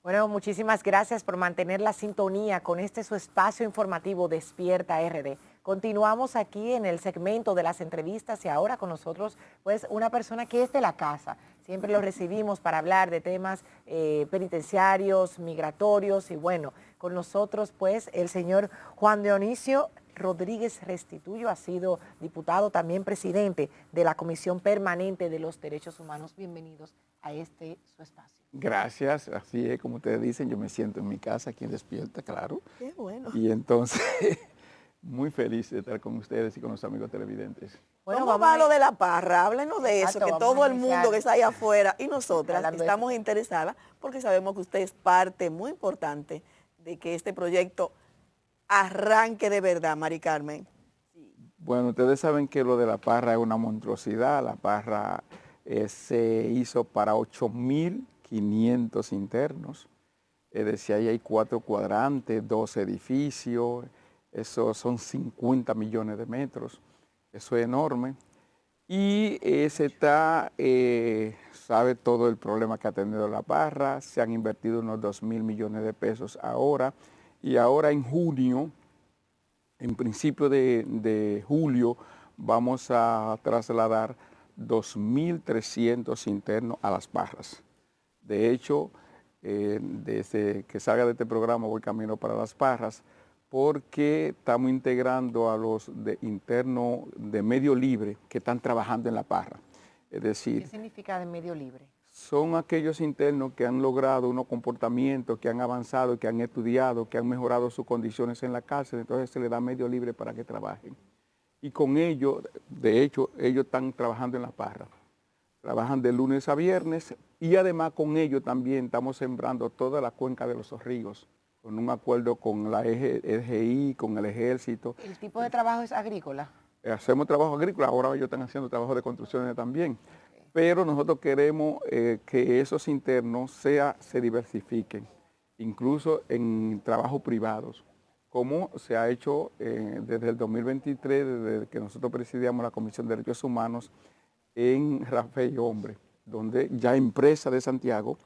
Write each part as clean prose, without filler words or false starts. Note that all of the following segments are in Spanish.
Bueno, muchísimas gracias por mantener la sintonía con este su espacio informativo Despierta RD. Continuamos aquí en el segmento de las entrevistas y ahora con nosotros pues una persona que es de la casa. Siempre lo recibimos para hablar de temas penitenciarios, migratorios y bueno, con nosotros pues el señor Juan Dionisio Rodríguez Restituyo ha sido diputado, también presidente de la Comisión Permanente de los Derechos Humanos. Bienvenidos a este su espacio. Gracias, así es como ustedes dicen, yo me siento en mi casa, aquí en Despierta, claro. Qué bueno. Y entonces, muy feliz de estar con ustedes y con los amigos televidentes. Bueno, ¿Cómo va lo de la parra? Háblenos de eso, Exacto, que vamos todo a el iniciar. mundo que está ahí afuera y nosotras Hablando de estamos interesadas porque sabemos que usted es parte muy importante de que este proyecto arranque de verdad, Mari Carmen. Bueno, ustedes saben que lo de la parra es una monstruosidad. La parra se hizo para 8.500 internos. Es decir, ahí hay 4 cuadrantes, 2 edificios, eso son 50 millones de metros. Eso es enorme. Y sabe todo el problema que ha tenido la parra, se han invertido unos 2.000 millones de pesos ahora, y ahora en junio, en principio de julio, vamos a trasladar 2.300 internos a las parras. De hecho, desde que salga de este programa voy camino para las parras, porque estamos integrando a los internos de medio libre que están trabajando en la parra. Es decir, ¿Qué significa de medio libre? son aquellos internos que han logrado unos comportamientos, que han avanzado, que han estudiado, que han mejorado sus condiciones en la cárcel, entonces se les da medio libre para que trabajen. Y con ellos, de hecho, ellos están trabajando en la parra. Trabajan de lunes a viernes y además con ellos también estamos sembrando toda la cuenca de los ríos, con un acuerdo con la EGI, con el ejército. ¿El tipo de trabajo es agrícola? Hacemos trabajo agrícola, ahora ellos están haciendo trabajo de construcciones también. Pero nosotros queremos que esos internos se diversifiquen, incluso en trabajos privados, como se ha hecho desde el 2023, desde que nosotros presidíamos la Comisión de Derechos Humanos en Rafael Hombre, donde ya empresas de Santiago,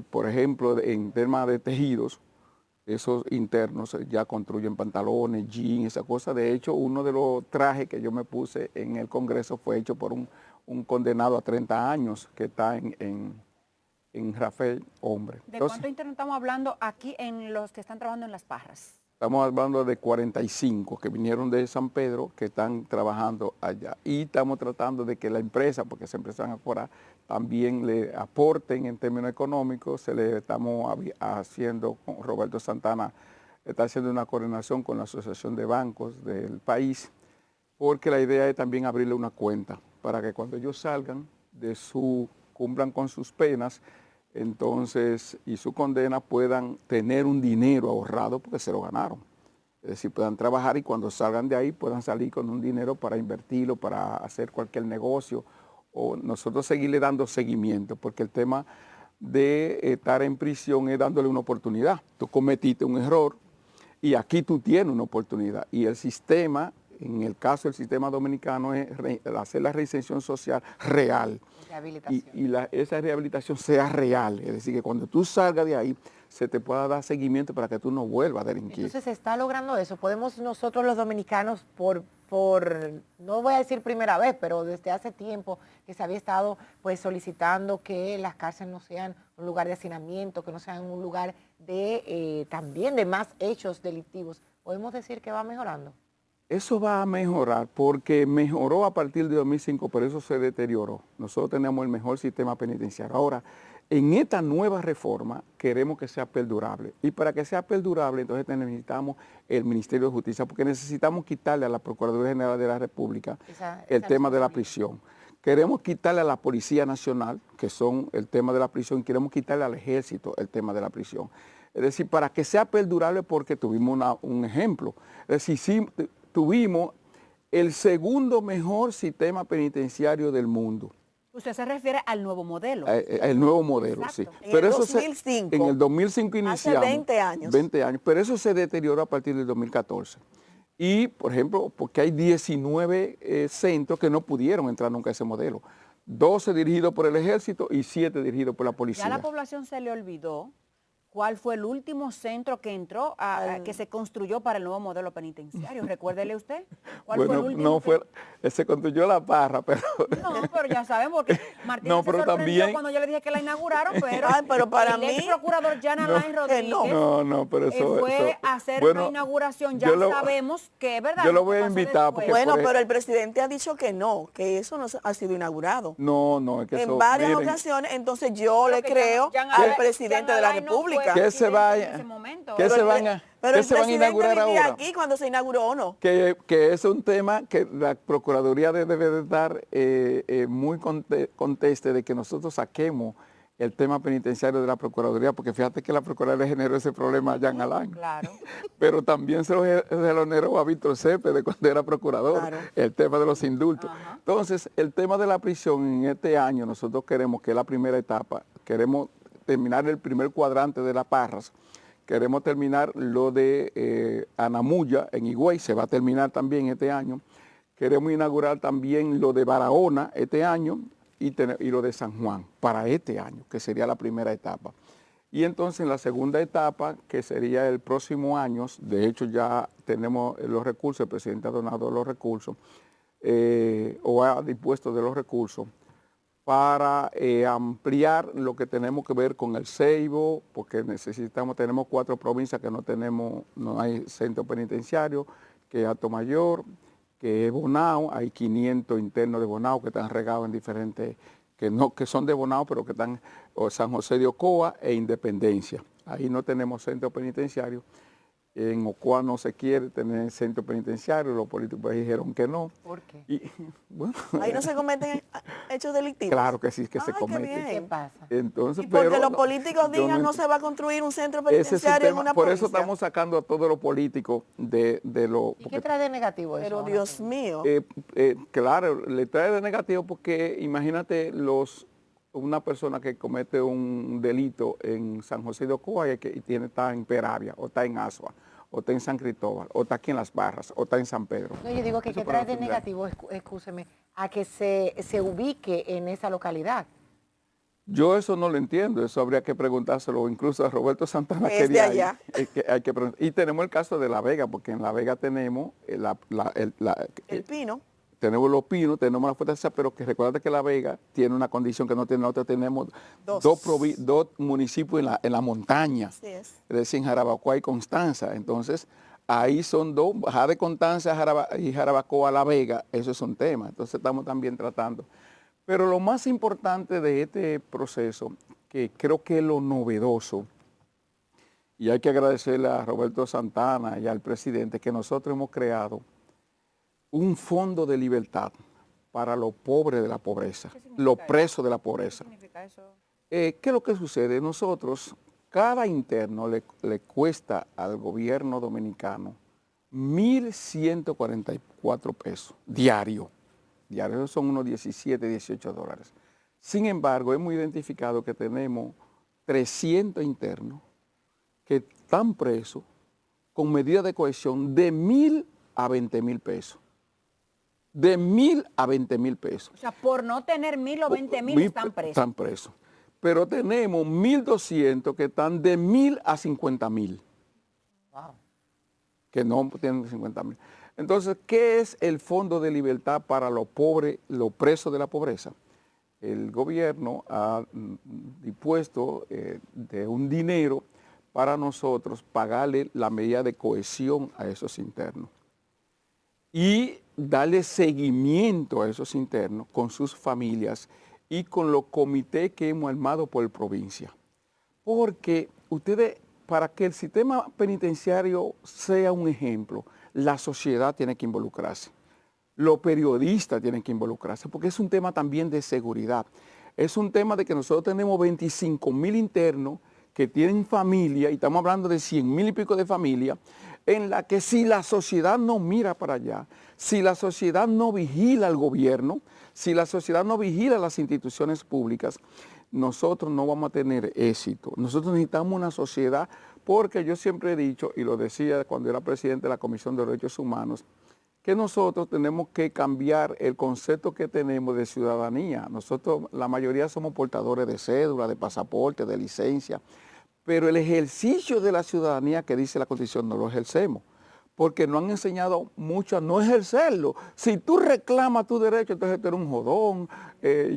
por ejemplo, en temas de tejidos, esos internos ya construyen pantalones, jeans, esa cosa. De hecho, uno de los trajes que yo me puse en el Congreso fue hecho por un condenado a 30 años que está en Rafael Hombre. ¿De cuánto interno estamos hablando aquí en los que están trabajando en las parras? Estamos hablando de 45 que vinieron de San Pedro, que están trabajando allá. Y estamos tratando de que la empresa, porque se empiezan a cobrar, también le aporten en términos económicos. Estamos haciendo, con Roberto Santana, está haciendo una coordinación con la Asociación de Bancos del país, porque la idea es también abrirle una cuenta para que cuando ellos salgan cumplan con sus penas, entonces, y su condena, puedan tener un dinero ahorrado porque se lo ganaron. Es decir, puedan trabajar y cuando salgan de ahí puedan salir con un dinero para invertirlo, para hacer cualquier negocio, o nosotros seguirle dando seguimiento, porque el tema de estar en prisión es dándole una oportunidad. Tú cometiste un error y aquí tú tienes una oportunidad. Y el sistema, en el caso del sistema dominicano, es hacer la reinserción social real. Y esa rehabilitación sea real, es decir, que cuando tú salgas de ahí se te pueda dar seguimiento para que tú no vuelvas a delinquir. Entonces se está logrando eso. Podemos nosotros los dominicanos, no voy a decir primera vez, pero desde hace tiempo que se había estado pues solicitando que las cárceles no sean un lugar de hacinamiento, que no sean un lugar de también de más hechos delictivos. ¿Podemos decir que va mejorando? Eso va a mejorar porque mejoró a partir de 2005, pero eso se deterioró. Nosotros tenemos el mejor sistema penitenciario. Ahora, en esta nueva reforma queremos que sea perdurable. Y para que sea perdurable, entonces necesitamos el Ministerio de Justicia, porque necesitamos quitarle a la Procuraduría General de la República el tema de la prisión. Queremos quitarle a la Policía Nacional, que son el tema de la prisión, y queremos quitarle al Ejército el tema de la prisión. Es decir, para que sea perdurable, porque tuvimos un ejemplo. Es decir, sí, tuvimos el segundo mejor sistema penitenciario del mundo. Usted se refiere al nuevo modelo. El nuevo modelo, exacto. Sí. En el 2005. En el 2005 iniciamos. Hace 20 años. 20 años, pero eso se deterioró a partir del 2014. Y, por ejemplo, porque hay 19 centros que no pudieron entrar nunca a ese modelo. 12 dirigidos por el Ejército y 7 dirigidos por la Policía. Ya a la población se le olvidó ¿cuál fue el último centro que entró, que se construyó para el nuevo modelo penitenciario? Recuérdele usted. ¿Cuál fue el Bueno, último? no fue, se construyó la Parra, pero No, pero ya sabemos, porque Martínez No, se pero sorprendió también- cuando yo le dije que la inauguraron, pero, Ay, pero para el mí- ex procurador Jan Alain Rodríguez no, pero eso fue eso- a hacer bueno, una inauguración. Ya yo lo- sabemos que es verdad. yo lo que voy a pasó invitar después. porque Bueno, por- pero el presidente ha dicho que eso no ha sido inaugurado. no, es que En eso, varias miren, ocasiones, entonces yo Pero le que creo Jan al Alain- presidente Jan de la Alain no fue República. que se presidente vaya, en ese momento. que Pero se el- van a, Pero que el se van a presidente inaugurar vivía ahora. aquí cuando se inauguró, ¿o no? Que es un tema que la Procuraduría debe de estar muy conteste de que nosotros saquemos el tema penitenciario de la Procuraduría, porque fíjate que la Procuraduría generó ese problema a Jan Alain. Claro. Pero también se lo generó a Víctor Cepeda cuando era procurador, Claro. el tema de los indultos. Ajá. Entonces, el tema de la prisión en este año, nosotros queremos que es la primera etapa, queremos terminar el primer cuadrante de las Parras, queremos terminar lo de Anamuya en Higüey, se va a terminar también este año. Queremos inaugurar también lo de Barahona este año y lo de San Juan para este año, que sería la primera etapa. Y entonces en la segunda etapa, que sería el próximo año, de hecho ya tenemos los recursos, el presidente ha donado los recursos, o ha dispuesto de los recursos, para ampliar lo que tenemos que ver con el Ceibo, porque tenemos 4 provincias que no hay centro penitenciario, que es Atomayor, que es Bonao, hay 500 internos de Bonao que están regados en diferentes, que son de Bonao, pero que están San José de Ocoa e Independencia. Ahí no tenemos centro penitenciario. En Ocoa no se quiere tener centro penitenciario, los políticos dijeron que no. ¿Por qué? Y, bueno, Ahí no se cometen hechos delictivos. claro que sí que se Ay, qué comete. bien. ¿Qué pasa? Entonces, Y porque pero los políticos yo digan no ent- se va a construir un centro ese es un penitenciario en tema, una por provincia. eso estamos sacando a todos los políticos de lo... ¿Y porque, qué trae de negativo eso? Pero Ana Dios Paula? mío. claro, le trae de negativo porque imagínate una persona que comete un delito en San José de Ocoa está en Peravia, o está en Asua, o está en San Cristóbal, o está aquí en Las Barras, o está en San Pedro. No, yo digo que Eso qué para trae de defender. negativo, excúseme, a que se ubique en esa localidad. Yo eso no lo entiendo, eso habría que preguntárselo incluso a Roberto Santana. Es de allá. Hay que preguntar. Y tenemos el caso de La Vega, porque en La Vega tenemos El Pino. tenemos Los Pinos, tenemos la Fortaleza, pero que recuerda que La Vega tiene una condición que no tiene otra. Tenemos Dos. dos municipios en la montaña, Así es. decir, en Jarabacoa y Constanza. Entonces, ahí son dos, Baja de Constanza y Jarabacoa, La Vega, eso es un tema. Entonces, estamos también tratando. Pero lo más importante de este proceso, que creo que es lo novedoso, y hay que agradecerle a Roberto Santana y al presidente, que nosotros hemos creado un fondo de libertad para los pobres de la pobreza, los presos de la pobreza. ¿Qué significa eso? ¿Qué es lo que sucede? Nosotros, cada interno le cuesta al gobierno dominicano 1.144 pesos diario. Diarios son unos 17, 18 dólares. Sin embargo, hemos identificado que tenemos 300 internos que están presos con medidas de cohesión de 1.000 a 20.000 pesos. De 1.000 a 20.000 pesos. O sea, por no tener 1.000 o 20.000 están presos. Están presos. Pero tenemos 1.200 que están de 1.000 a 50.000. Wow. Que no tienen 50.000. Entonces, ¿qué es el Fondo de Libertad para los pobres, los presos de la pobreza? El gobierno ha dispuesto de un dinero para nosotros pagarle la medida de cohesión a esos internos y darle seguimiento a esos internos con sus familias y con los comités que hemos armado por provincia. Porque ustedes, para que el sistema penitenciario sea un ejemplo, la sociedad tiene que involucrarse, los periodistas tienen que involucrarse, porque es un tema también de seguridad. Es un tema de que nosotros tenemos 25.000 internos que tienen familia, y estamos hablando de 100.000 y pico de familias, en la que si la sociedad no mira para allá, si la sociedad no vigila al gobierno, si la sociedad no vigila las instituciones públicas, nosotros no vamos a tener éxito. Nosotros necesitamos una sociedad, porque yo siempre he dicho, y lo decía cuando era presidente de la Comisión de Derechos Humanos, que nosotros tenemos que cambiar el concepto que tenemos de ciudadanía. Nosotros, la mayoría somos portadores de cédula, de pasaporte, de licencia, pero el ejercicio de la ciudadanía que dice la Constitución no lo ejercemos, porque nos han enseñado mucho a no ejercerlo. Si tú reclamas tu derecho, entonces tú eres un jodón,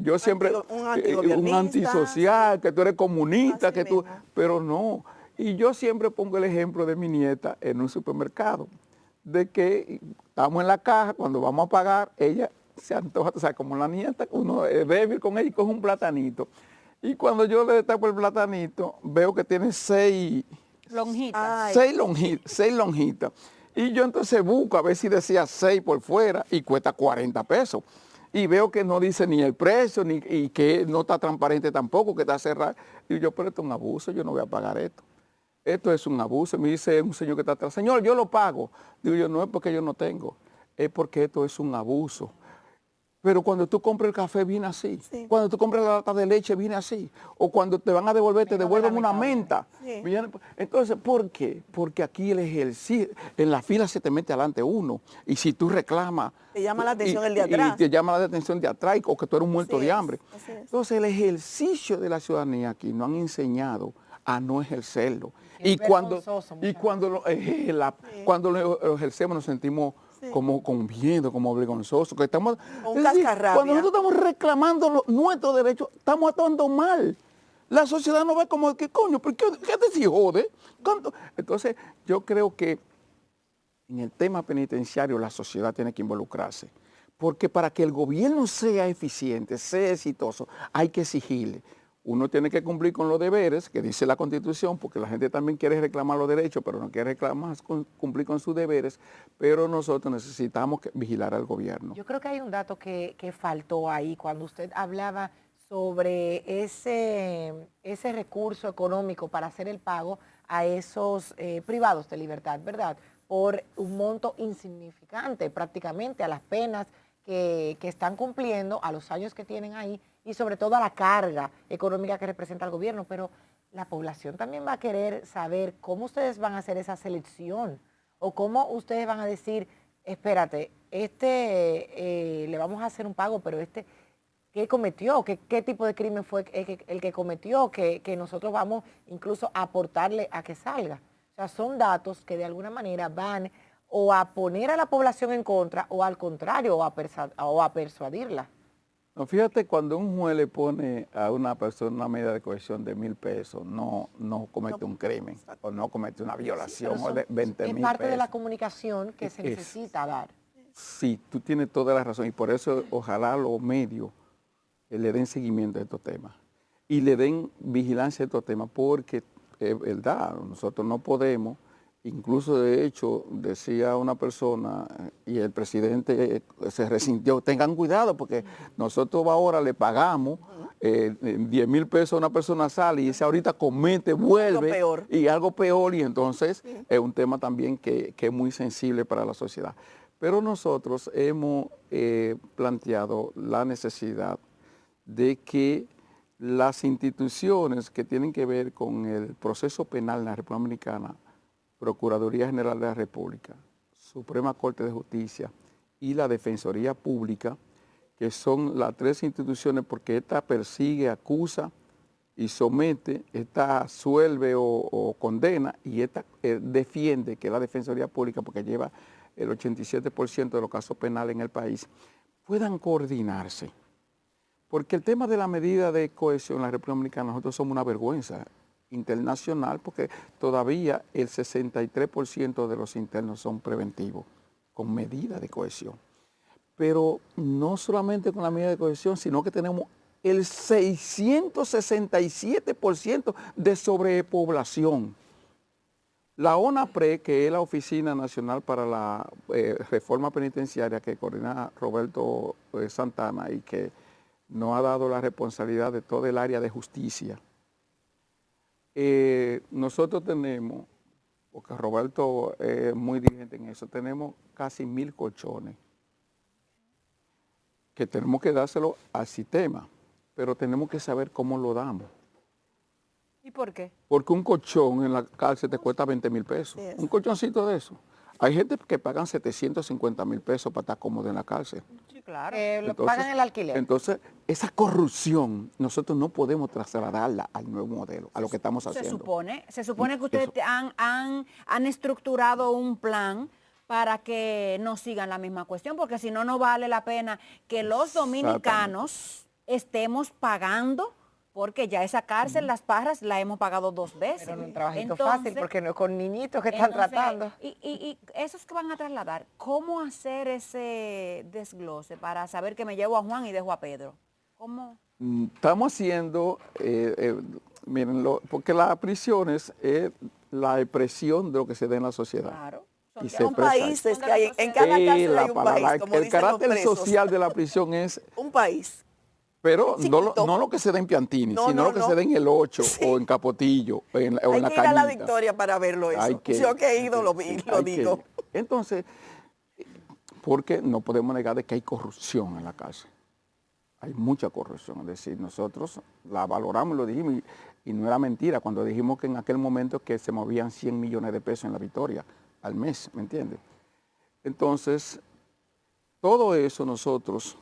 yo siempre, un antisocial, que tú eres comunista, que tú, pero no. Y yo siempre pongo el ejemplo de mi nieta en un supermercado, de que estamos en la caja, cuando vamos a pagar, ella se antoja, o sea, como la nieta, uno es débil con ella y coge un platanito. Y cuando yo le destapo el platanito, veo que tiene seis lonjitas. Y yo entonces busco a ver si decía 6 por fuera y cuesta 40 pesos. Y veo que no dice ni el precio, y que no está transparente tampoco, que está cerrado. Y yo, pero esto es un abuso, yo no voy a pagar esto. Esto es un abuso. Me dice un señor que está atrás, señor, yo lo pago. Digo yo, no es porque yo no tengo, es porque esto es un abuso. Pero cuando tú compras el café viene así, sí. Cuando tú compras la lata de leche viene así, o cuando te van a devolver, te devuelven una menta. Sí. Entonces, ¿por qué? Porque aquí el ejercicio, en la fila se te mete adelante uno, y si tú reclamas... Te llama la atención el de atrás. Y te llama la atención de atrás, o que tú eres un muerto de hambre. Entonces, el ejercicio de la ciudadanía aquí nos han enseñado a no ejercerlo. Y cuando lo ejercemos nos sentimos... como con miedo, como vergonzoso, que estamos, es decir, cuando nosotros estamos reclamando nuestros derechos, estamos actuando mal. La sociedad nos ve como, ¿qué coño? ¿Qué te si jode? Entonces, yo creo que en el tema penitenciario la sociedad tiene que involucrarse, porque para que el gobierno sea eficiente, sea exitoso, hay que exigirle. Uno tiene que cumplir con los deberes que dice la Constitución, porque la gente también quiere reclamar los derechos, pero no quiere cumplir con sus deberes, pero nosotros necesitamos vigilar al gobierno. Yo creo que hay un dato que faltó ahí cuando usted hablaba sobre ese recurso económico para hacer el pago a esos privados de libertad, ¿verdad? Por un monto insignificante prácticamente a las penas que están cumpliendo, a los años que tienen ahí, y sobre todo a la carga económica que representa el gobierno, pero la población también va a querer saber cómo ustedes van a hacer esa selección o cómo ustedes van a decir, espérate, le vamos a hacer un pago, pero ¿qué cometió? ¿Qué tipo de crimen fue el que cometió? Que nosotros vamos incluso a aportarle a que salga. O sea, son datos que de alguna manera van o a poner a la población en contra o al contrario, o a persuadirla. No, fíjate, cuando un juez le pone a una persona una medida de coerción de 1,000 pesos, no comete un crimen o no comete una violación o de 20,000 pesos. Es parte de la comunicación que se necesita dar. Sí, tú tienes toda la razón y por eso ojalá los medios le den seguimiento a estos temas y le den vigilancia a estos temas, porque es verdad, nosotros no podemos. Incluso, de hecho, decía una persona, y el presidente se resintió, tengan cuidado porque nosotros ahora le pagamos 10,000 pesos a una persona, sale y ese ahorita comete, vuelve, algo peor, y entonces es un tema también que es muy sensible para la sociedad. Pero nosotros hemos planteado la necesidad de que las instituciones que tienen que ver con el proceso penal en la República Dominicana, Procuraduría General de la República, Suprema Corte de Justicia y la Defensoría Pública, que son las 3 instituciones, porque esta persigue, acusa y somete, esta absuelve o condena, y esta defiende, que es la Defensoría Pública, porque lleva el 87% de los casos penales en el país, puedan coordinarse. Porque el tema de la medida de cohesión en la República Dominicana, nosotros somos una vergüenza internacional, porque todavía el 63% de los internos son preventivos, con medida de cohesión. Pero no solamente con la medida de cohesión, sino que tenemos el 667% de sobrepoblación. La ONAPRE, que es la Oficina Nacional para la Reforma Penitenciaria, que coordina Roberto Santana y que nos ha dado la responsabilidad de todo el área de justicia, nosotros tenemos, porque Roberto es muy diligente en eso, tenemos casi 1,000 colchones que tenemos que dárselo al sistema, pero tenemos que saber cómo lo damos. ¿Y por qué? Porque un colchón en la cárcel te cuesta 20,000 pesos, un colchoncito de eso. Hay gente que pagan 750,000 pesos para estar cómodo en la cárcel. Sí, claro. Pagan el alquiler. Entonces, esa corrupción nosotros no podemos trasladarla al nuevo modelo, a lo que estamos haciendo. Se supone que ustedes han estructurado un plan para que no sigan la misma cuestión, porque si no, no vale la pena que los dominicanos estemos pagando, porque ya esa cárcel, Las Parras, la hemos pagado 2 veces. Pero no es un trabajito Entonces, fácil, porque no con niñitos que están tratando. Y esos que van a trasladar, ¿cómo hacer ese desglose para saber que me llevo a Juan y dejo a Pedro? ¿Cómo? Estamos haciendo, miren, porque las prisiones es la expresión de lo que se da en la sociedad. Claro. Y Son países que hay, en cada cárcel hay un país, como el dicen los carácter presos. social de la prisión es, Un país. pero chiquito. no lo que se da en Piantini, No, sino no, lo que no. se da en el 8 Sí. o en Capotillo o en Hay la que ir a la Cañita. Victoria para verlo eso. Yo que he ido lo digo. Entonces, porque no podemos negar de que hay corrupción en la cárcel. Hay mucha corrupción. Es decir, nosotros la valoramos, lo dijimos, y no era mentira cuando dijimos que en aquel momento que se movían 100 millones de pesos en la Victoria al mes, ¿me entiendes? Entonces, todo eso nosotros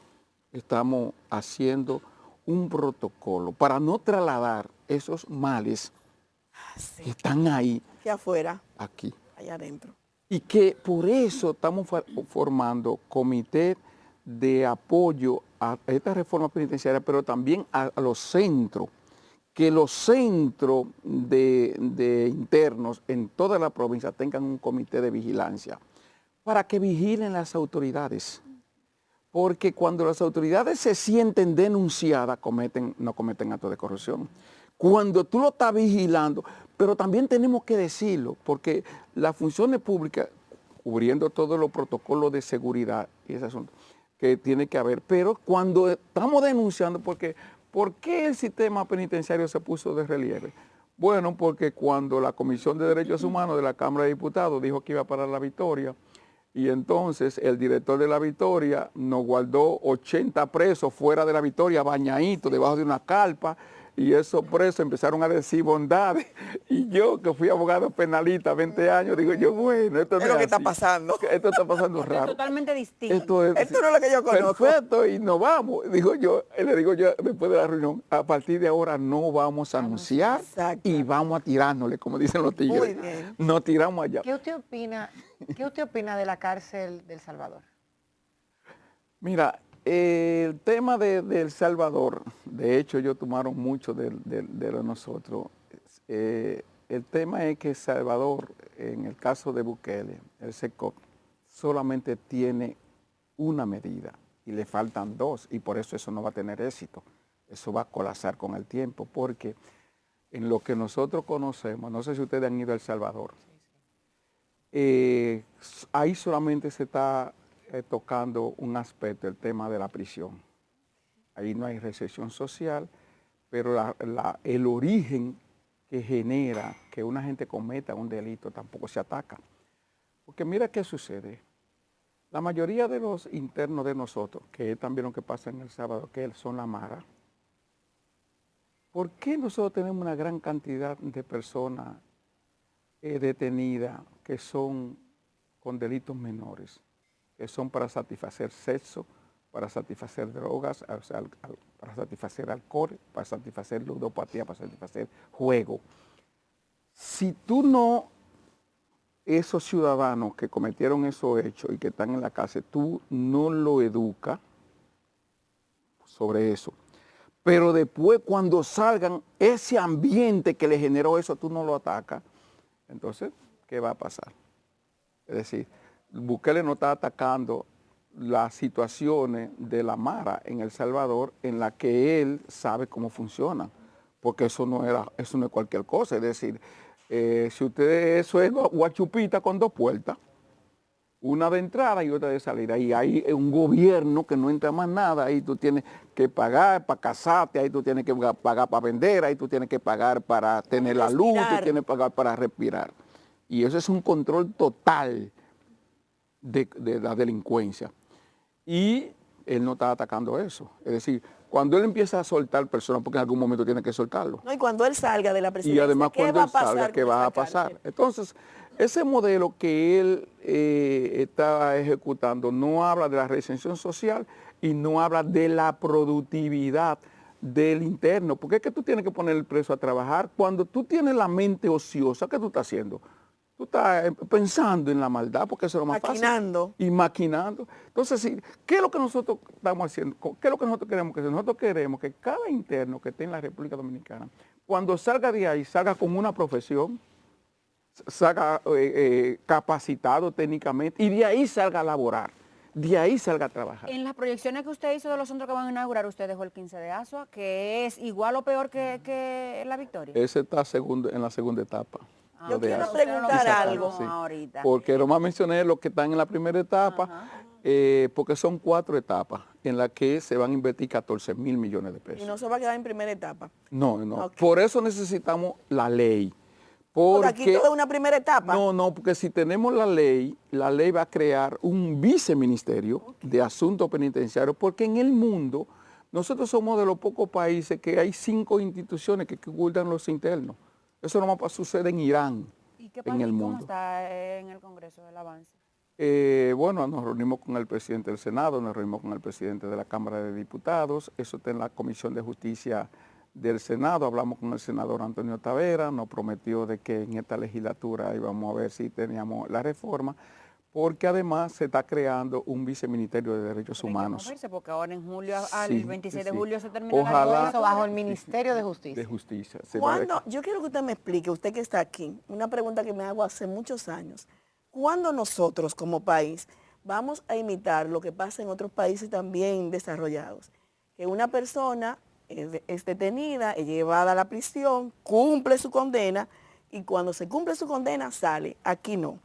estamos haciendo un protocolo para no trasladar esos males que están ahí, Que afuera, aquí. allá adentro. Y que por eso estamos formando comité de apoyo a esta reforma penitenciaria, pero también a los centros, que los centros de internos en toda la provincia tengan un comité de vigilancia para que vigilen las autoridades. Porque cuando las autoridades se sienten denunciadas, no cometen actos de corrupción. Cuando tú lo estás vigilando, pero también tenemos que decirlo, porque las funciones públicas, cubriendo todos los protocolos de seguridad y ese asunto, que tiene que haber, pero cuando estamos denunciando, porque ¿por qué el sistema penitenciario se puso de relieve? Bueno, porque cuando la Comisión de Derechos Humanos de la Cámara de Diputados dijo que iba a parar la Victoria, y entonces el director de la Victoria nos guardó 80 presos fuera de la Victoria, bañaditos, debajo de una carpa, y esos presos empezaron a decir bondades. Y yo, que fui abogado penalista 20 años, digo yo, bueno, esto no Es lo que así. está pasando. Esto está pasando Es raro. totalmente distinto. Esto no es lo que yo conozco. Perfecto, y nos vamos. Le digo yo después de la reunión, a partir de ahora no vamos a anunciar Exacto. y vamos a tirárnosle, como dicen los tigres. Muy bien. Nos tiramos allá. ¿Qué usted opina de la cárcel de El Salvador? Mira, el tema de El Salvador, de hecho ellos tomaron mucho de nosotros. El tema es que El Salvador, en el caso de Bukele, el SECOP, solamente tiene una medida y le faltan 2, y por eso no va a tener éxito. Eso va a colapsar con el tiempo, porque en lo que nosotros conocemos, no sé si ustedes han ido a El Salvador, ahí solamente se está tocando un aspecto, el tema de la prisión. Ahí no hay recesión social, pero el origen que genera que una gente cometa un delito tampoco se ataca. Porque mira qué sucede. La mayoría de los internos de nosotros, que es también lo que pasa en El Salvador, que son la Mara, ¿por qué nosotros tenemos una gran cantidad de personas detenidas que son con delitos menores? Que son para satisfacer sexo, para satisfacer drogas, o sea, para satisfacer alcohol, para satisfacer ludopatía, para satisfacer juego. Si tú no, esos ciudadanos que cometieron esos hechos y que están en la cárcel, tú no lo educas sobre eso. Pero después cuando salgan, ese ambiente que le generó eso, tú no lo atacas, entonces, ¿qué va a pasar? Es decir, Bukele no está atacando las situaciones de la Mara en El Salvador en la que él sabe cómo funciona, porque eso no es cualquier cosa. Es decir, si eso es guachupita con 2 puertas, una de entrada y otra de salida, y hay un gobierno que no entra más nada, ahí tú tienes que pagar para casarte, ahí tú tienes que pagar para vender, ahí tú tienes que pagar para tener la luz, tú tienes que pagar para respirar. Y eso es un control total de la delincuencia. Y él no está atacando eso. Es decir, cuando él empieza a soltar personas, porque en algún momento tiene que soltarlo. No, y cuando él salga de la presidencia, Y además ¿qué cuando va a él salga, pasar ¿qué con va a esa pasar? cárcel? Entonces, Ese modelo que él está ejecutando no habla de la reinserción social y no habla de la productividad del interno, porque es que tú tienes que poner el preso a trabajar. Cuando tú tienes la mente ociosa, ¿qué tú estás haciendo? Tú estás pensando en la maldad, porque eso es lo más Maquinando. fácil. Y maquinando. Entonces, sí, ¿qué es lo que nosotros estamos haciendo? ¿Qué es lo que nosotros queremos que sea? Nosotros queremos que cada interno que esté en la República Dominicana, cuando salga de ahí, salga con una profesión, salga capacitado técnicamente y de ahí salga a laborar. De ahí salga a trabajar. En las proyecciones que usted hizo de los centros que van a inaugurar, usted dejó el 15 de Asua, que es igual o peor que la Victoria. Ese está en la segunda etapa. Yo quiero Asua. preguntar algo. Sí. Ahorita. Porque nomás mencioné los que están en la primera etapa, porque son 4 etapas en las que se van a invertir 14 mil millones de pesos. Y no se va a quedar en primera etapa. No, no. Ok. Por eso necesitamos la ley. Porque aquí todo es una primera etapa. No, porque si tenemos la ley va a crear un viceministerio de asuntos penitenciarios, porque en el mundo nosotros somos de los pocos países que hay 5 instituciones que cuidan los internos. Eso no sucede en Irán, ¿Y qué en el ¿Cómo mundo. está en el Congreso el avance? Bueno, nos reunimos con el presidente del Senado, nos reunimos con el presidente de la Cámara de Diputados, eso está en la Comisión de Justicia del Senado, hablamos con el senador Antonio Tavera, nos prometió de que en esta legislatura íbamos a ver si teníamos la reforma, porque además se está creando un viceministerio de Derechos Humanos. Moverse porque ahora en julio, al Sí, 26 sí. de julio se termina Ojalá- la Eso bajo el Ministerio de Justicia. De Justicia. Se va a- ¿Cuándo? Yo quiero que usted me explique, usted que está aquí, una pregunta que me hago hace muchos años. ¿Cuándo nosotros como país vamos a imitar lo que pasa en otros países también desarrollados? Que una persona es detenida, es llevada a la prisión, cumple su condena y cuando se cumple su condena sale. Aquí no.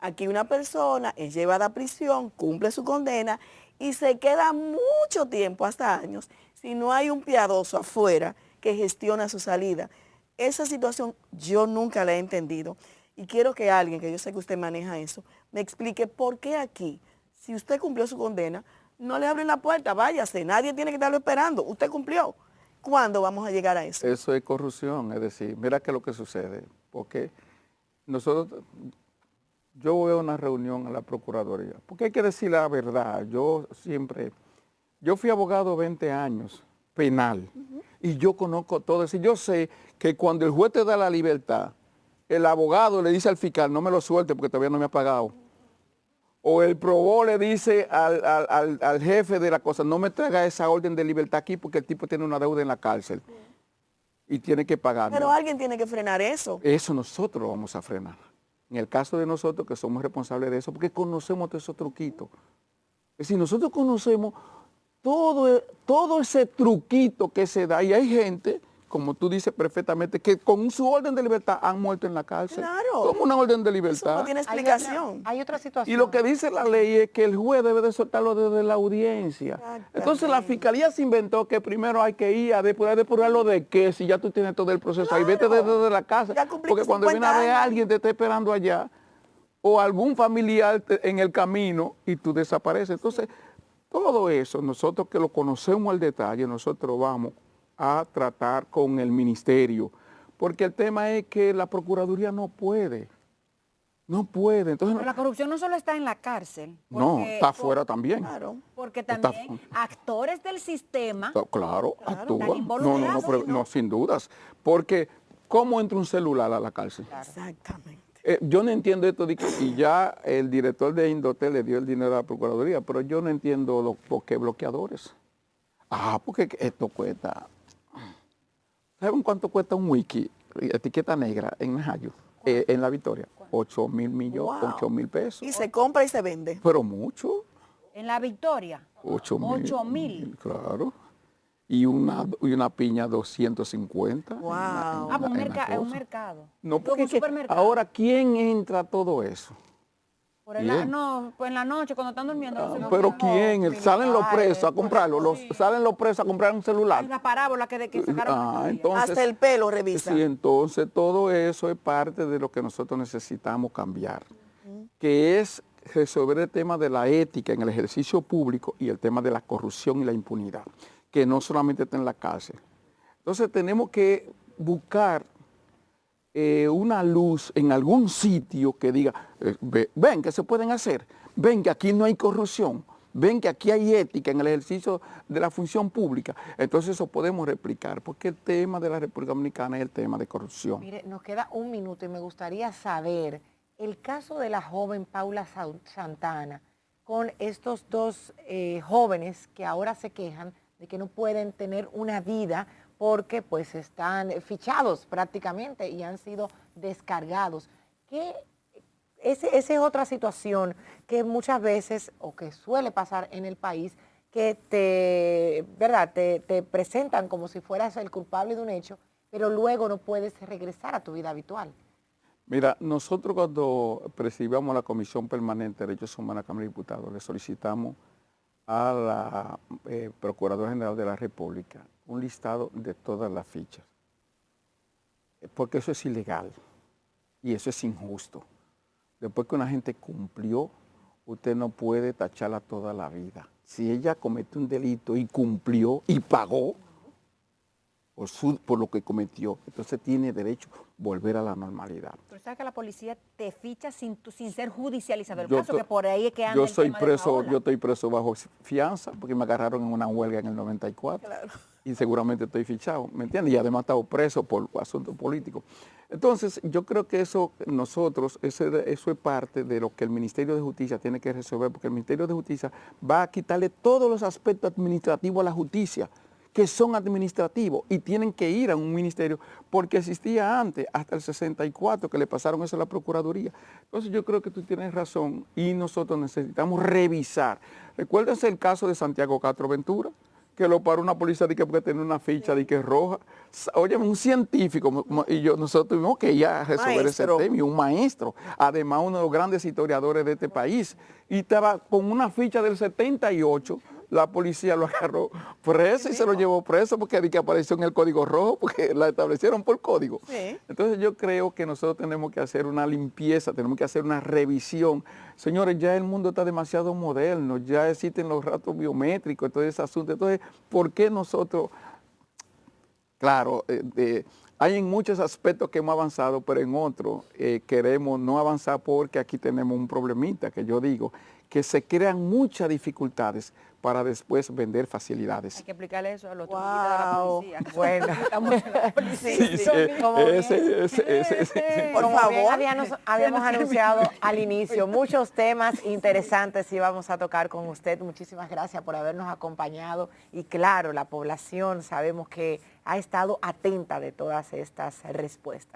Aquí una persona es llevada a prisión, cumple su condena y se queda mucho tiempo, hasta años, si no hay un piadoso afuera que gestiona su salida. Esa situación yo nunca la he entendido y quiero que alguien, que yo sé que usted maneja eso, me explique por qué aquí, si usted cumplió su condena, no le abren la puerta, váyase, nadie tiene que estarlo esperando, usted cumplió. ¿Cuándo vamos a llegar a eso? Eso es corrupción, es decir, mira qué es lo que sucede, porque nosotros, yo voy a una reunión a la Procuraduría, porque hay que decir la verdad, yo fui abogado 20 años, penal, y yo conozco todo eso, y yo sé que cuando el juez te da la libertad, el abogado le dice al fiscal, no me lo suelte porque todavía no me ha pagado. O el probó le dice al jefe de la cosa, no me traiga esa orden de libertad aquí porque el tipo tiene una deuda en la cárcel y tiene que pagarme. Pero alguien tiene que frenar eso. Eso nosotros lo vamos a frenar. En el caso de nosotros que somos responsables de eso, porque conocemos todos esos truquitos. Es decir, nosotros conocemos todo ese truquito que se da y hay gente, como tú dices perfectamente, que con su orden de libertad han muerto en la cárcel. Claro. Como una orden de Eso libertad. no tiene explicación. Hay otra situación. Y lo que dice la ley es que el juez debe de soltarlo desde la audiencia. Exactamente. Entonces la fiscalía se inventó que primero hay que ir a depurarlo de qué, si ya tú tienes todo el proceso ahí, vete desde la casa. Ya cumpliste Porque cuando viene a 50 ver años. a alguien te está esperando allá, o algún familiar en el camino y tú desapareces. Entonces, todo eso, nosotros que lo conocemos al detalle, nosotros vamos a tratar con el ministerio, porque el tema es que la Procuraduría no puede. Entonces, Pero la corrupción no solo está en la cárcel. no, porque- está afuera también. Claro. Porque Está- también actores del sistema Claro, actúa. están involucrados, No, sin dudas. Porque, ¿cómo entra un celular a la cárcel? Exactamente. Yo no entiendo esto, y ya el director de Indotel le dio el dinero a la Procuraduría, pero yo no entiendo por qué bloqueadores. Porque esto cuesta. ¿Saben cuánto cuesta un wiki, etiqueta negra, en Najayo, en La Victoria? 8,000 millones, Wow. 8,000 pesos. Y se compra y se vende. Pero mucho. en la Victoria. 8,000. 8,000. Claro. Y una piña 250. Wow. Pues En la es un cosa. mercado. No, Como porque un es que supermercado. ahora, ¿quién entra a todo eso? Por el ¿quién? no, pues en la noche cuando están durmiendo. no sé por Pero qué. ¿quién? Salen los presos a comprarlo, salen los presos a comprar un Hay celular. una parábola que sacaron. aquí. Entonces, Hasta el pelo revisa. sí, entonces todo eso es parte de lo que nosotros necesitamos cambiar, que es resolver el tema de la ética en el ejercicio público y el tema de la corrupción y la impunidad, que no solamente está en la cárcel. Entonces tenemos que buscar una luz en algún sitio que diga, ven que se pueden hacer, ven que aquí no hay corrupción, ven que aquí hay ética en el ejercicio de la función pública. Entonces eso podemos replicar, porque el tema de la República Dominicana es el tema de corrupción. Mire, nos queda un minuto y me gustaría saber el caso de la joven Paula Santana con estos dos jóvenes que ahora se quejan de que no pueden tener una vida porque pues están fichados prácticamente y han sido descargados. Esa es otra situación que muchas veces, o que suele pasar en el país, que ¿verdad? Te presentan como si fueras el culpable de un hecho, pero luego no puedes regresar a tu vida habitual. Mira, nosotros cuando presidíamos la Comisión Permanente de Derechos Humanos de la Cámara de Diputados, le solicitamos a la Procuradora General de la República un listado de todas las fichas, porque eso es ilegal y eso es injusto. Después que una gente cumplió, usted no puede tacharla toda la vida. Si ella cometió un delito y cumplió y pagó por lo que cometió, entonces tiene derecho a volver a la normalidad. Pero sabes que la policía te ficha sin ser judicializado el caso, que por ahí es que anda yo el soy tema de preso, Paola. yo estoy preso bajo fianza porque me agarraron en una huelga en el 94 y seguramente estoy fichado, ¿me entiendes? Y además he estado preso por asuntos políticos. Entonces, yo creo que eso es parte de lo que el Ministerio de Justicia tiene que resolver, porque el Ministerio de Justicia va a quitarle todos los aspectos administrativos a la justicia, que son administrativos y tienen que ir a un ministerio, porque existía antes, hasta el 64, que le pasaron eso a la Procuraduría. Entonces yo creo que tú tienes razón y nosotros necesitamos revisar. Recuérdense el caso de Santiago Castro Ventura, que lo paró una policía de que porque tenía una ficha de que es roja. Oye, un científico, y nosotros tuvimos que ir a resolver ese tema, y un maestro, además uno de los grandes historiadores de este país, y estaba con una ficha del 78, la policía lo agarró preso y se lo llevó preso porque apareció en el código rojo, porque la establecieron por código. Sí. Entonces yo creo que nosotros tenemos que hacer una limpieza, tenemos que hacer una revisión. Señores, ya el mundo está demasiado moderno, ya existen los rastros biométricos, todo ese asunto. Entonces, ¿por qué nosotros? Claro, hay en muchos aspectos que hemos avanzado, pero en otros queremos no avanzar porque aquí tenemos un problemita, que yo digo, que se crean muchas dificultades para después vender facilidades. Hay que explicarle eso a los Wow. truquillos de la policía. Bueno. Estamos en la policía. Por Como favor. bien habíamos anunciado al inicio, muchos temas interesantes íbamos a tocar con usted. Muchísimas gracias por habernos acompañado. Y claro, la población sabemos que ha estado atenta de todas estas respuestas.